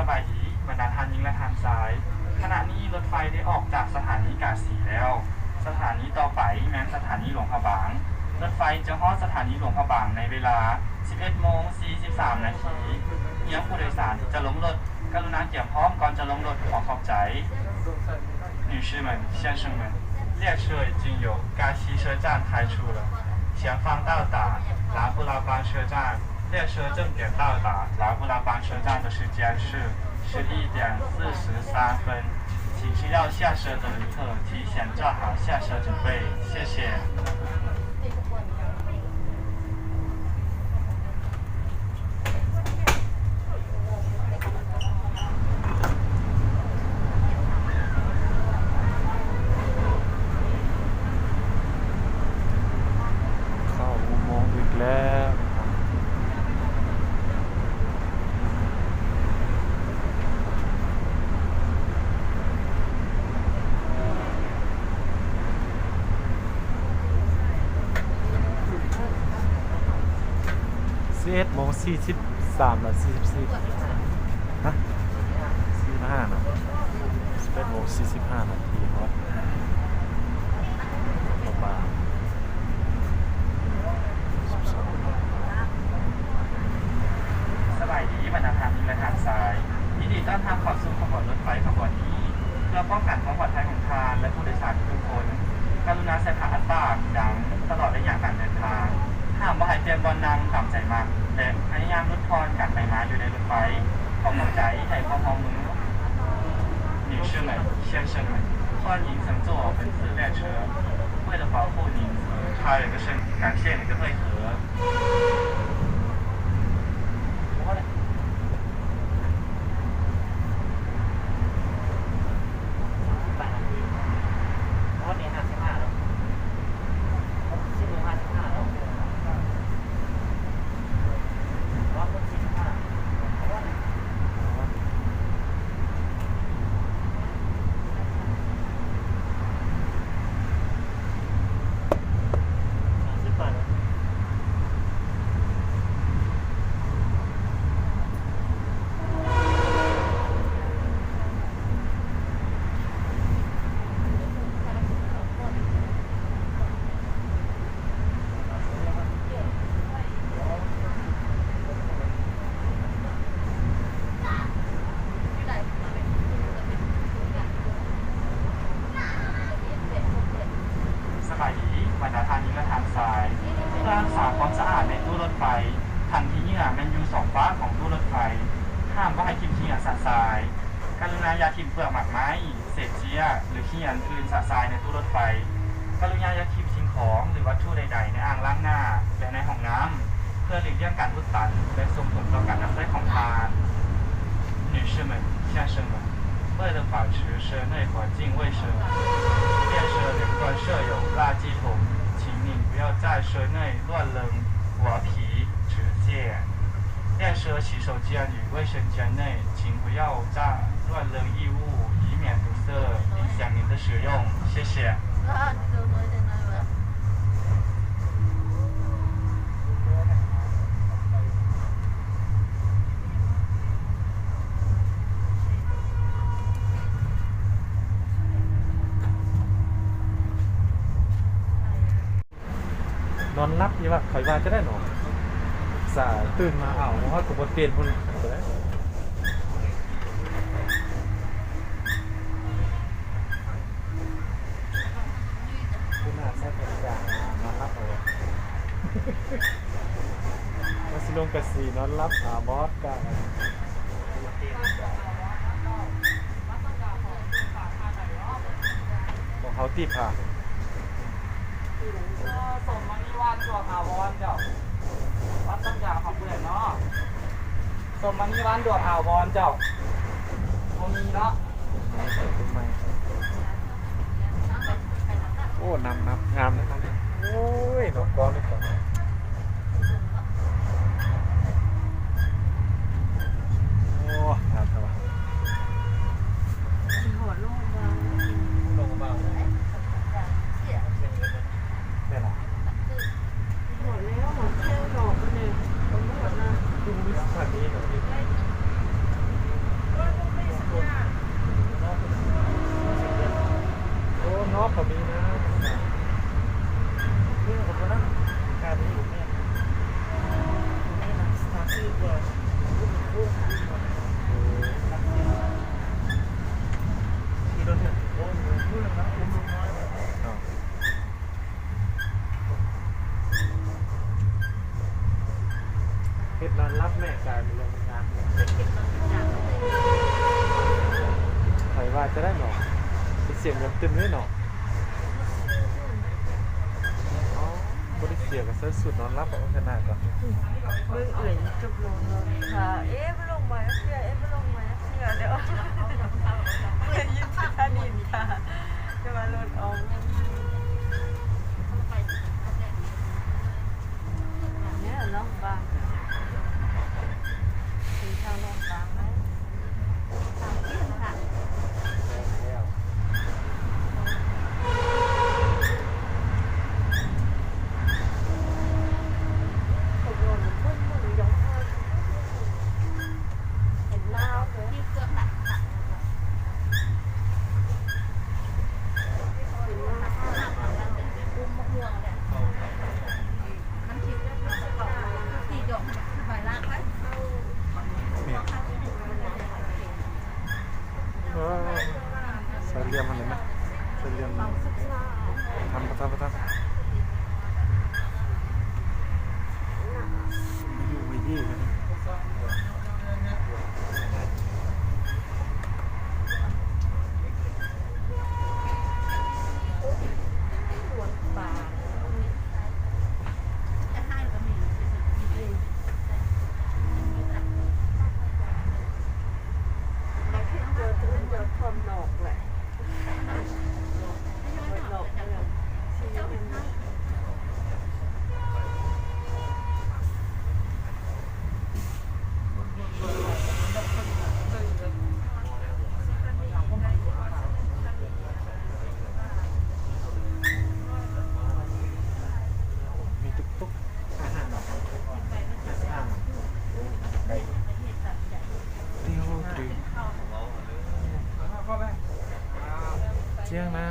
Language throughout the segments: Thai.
บายดีบรรดาท่านหญิงและท่านชายขณะนี้รถไฟได้ออกจากสถานีกาสีแล้วสถานีต่อไปแม้นสถานีหลวงพระบางรถไฟจะฮอดสถานีหลวงพระบางในเวลา 11:43 นาทีเยี่ยมผู้โดยสารที่จะลงรถกรุณาเตรียมพร้อมก่อนจะลงรถขอขอบใจ女士们先生们列车已经由该西车站开出了前方到达拉布拉邦车站列车正点到达拉布拉邦车站的时间是11:43分请需要下车的旅客提前做好下车准备谢谢11:43 และ 44ฮะ45นะ11:45 นาทีฮอดประมาณสบายดีบรรดาท่านหญิงและท่านชายยินดีต้อนรับเข้าสู่ขบวนรถไฟขบวนนี้เพื่อป้องกันความปลอดภัยของทานและผู้โดยสารทุกคนกรุณาใส่ผ้าอัดปากดังตลอดระยะการเดินทางห้ามบ่ให้เตรียมบอลนั่งตามใจมากและพยายามลดทอนการไปมาอยู่ในรถไฟขอเข้าใจให้พอมือ女士们先生们欢迎乘坐本次列车为了保护您和他人的身体感谢你的配合ยาทิมเปลือกหมากไม้เศษเจี๊ยหรือขี้ยันอื่นสะสายในตู้รถไฟกรุณาอย่าทิมสิ่งของหรือวัตถุใดๆในอ่างล้างหน้าและในห้องน้ำเพื่อหลีกเลี่ยงการอุดตันและส่งผลต่อการอักเสบของทาน女士们先生们为了保持车内环境卫生列车两端设有垃圾桶请你不要在车内乱扔果皮纸屑列车洗手间与卫生间内请不要在乱扔异物以免堵塞影响您的使用谢谢นอนรับยี่ว่าข่อยว่าจะได้นอนสายตื่นมาเอาเพราะว่ากูบ่เปลี่ยนพุ่นคือน่าแซ่บอย่างนอนรับเอามาสิลงกะสีนอนรับบอสกันของเขาติดค่ะส่งมานี่ว่านตัวถาวรเจ้าวัดต้องยาวของเพื่อนเนาะส่งมานี่ว่านตัวถาวรเจ้าโมมีเนาะโอ้นำงามเลยโอ้ยนกกองนี่ก่อนโอ้งามครับหัวลงมาได้ละหัวแล้วหัวเที่ยวดอกกันเลยตรงนี้ก่อนนะดูวิสัยนี้หน่อย นอนรับแม่กลายเป็นโรงงานใครว่าจะได้หนอเป็นเสียงแบบตึมไม่หนอบริเสียกับเสื้อสุดนอนรับเอาขนาดก่อน มึงเอื่อยจบลงเลยค่ะไม่ลงมาเสียไม่ลงมาเสียเดี๋ยวเลยยินสถานีค่ะจะมาลดออกเนี่ยน้องบางคือทางน้องบางไหมทางที่ค่ะใส่เรียมมันเลยไหมใส่เรียมทำประทับอยู่ไม่ยี่กันเจียงนะ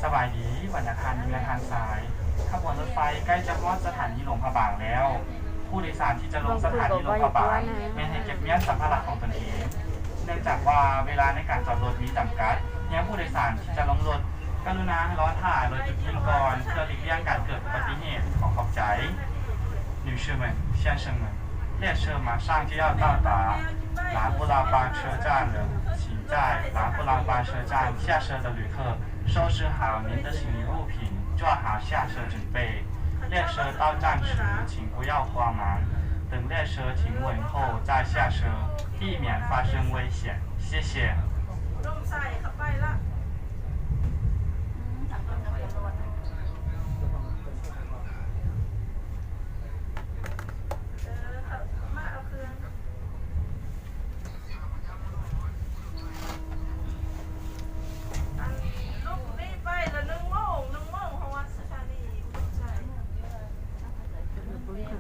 สบายดีวันอาคารมีทางซ้ายขบวนรถไฟใกล้จะฮอดสถานีหลวงพระบางแล้ว ผู้โดยสารที่จะลงสถานีหลวงพระบางไม่ให้เก็บเงี้ยสัมภาระของตนเอง เนื่องจากว่าเวลาในการจอดรถมีจำกัดเนี่ยผู้โดยสารที่จะลงรถกรุณารอถ่ายรถจุดยิงก่อนเพื่อหลีกเลี่ยงการเกิดอุบัติเหตุของขอบใจ女士们先生们列车马上就要到达拉布拉巴车站了请在拉布拉巴车站下车的旅客收拾好您的行李物品做好下车准备列车到站时请不要慌忙等列车停稳后再下车避免发生危险谢谢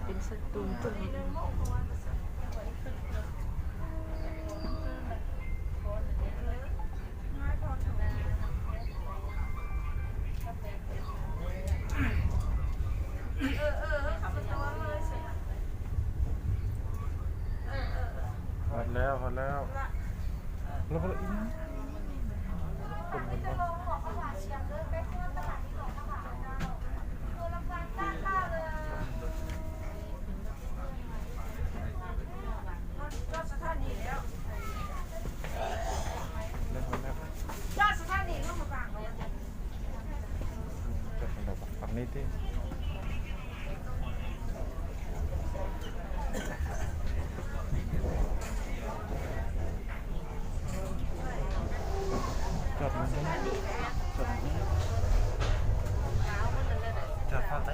เป็นสตูนตัวนี้พอแล้วแล้วอีกคนฝั่งนี้ที่จอดมันนี่จอดมันนี่จอดฝั่งไหน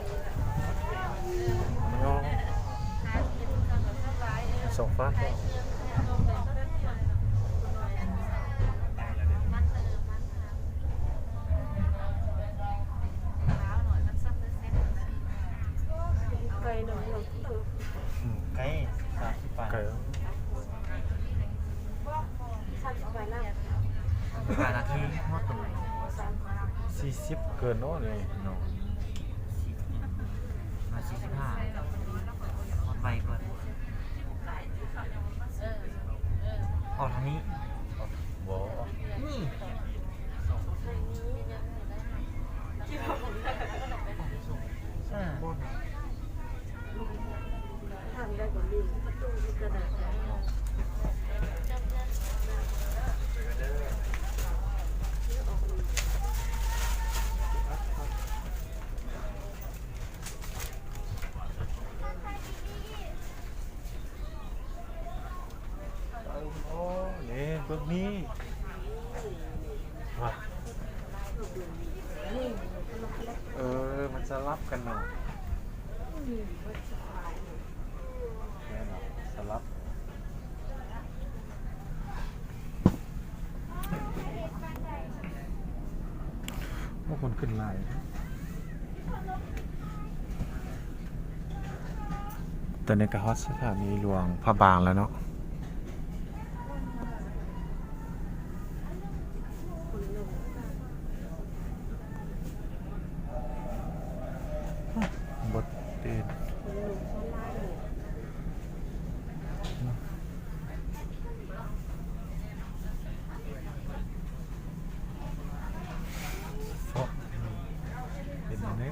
สองฝั่งไก่30 บาทนาทีหมดตัว40เกินเนาะนี่เนาะมา45หมดไวเกินออกทางนี้ บ่ นี่ นี่ประตูที่กระดาษ โอ้นี่เบิ่งนี่ว่ะมันจะรับกันเนาะแม่นบ่สลับว่าคนขึ้นไลน์ตอนนี้ก็ฮอตสถานีหลวงพระบางแล้วเนาะบทเด่นโอ้เป็นยังไง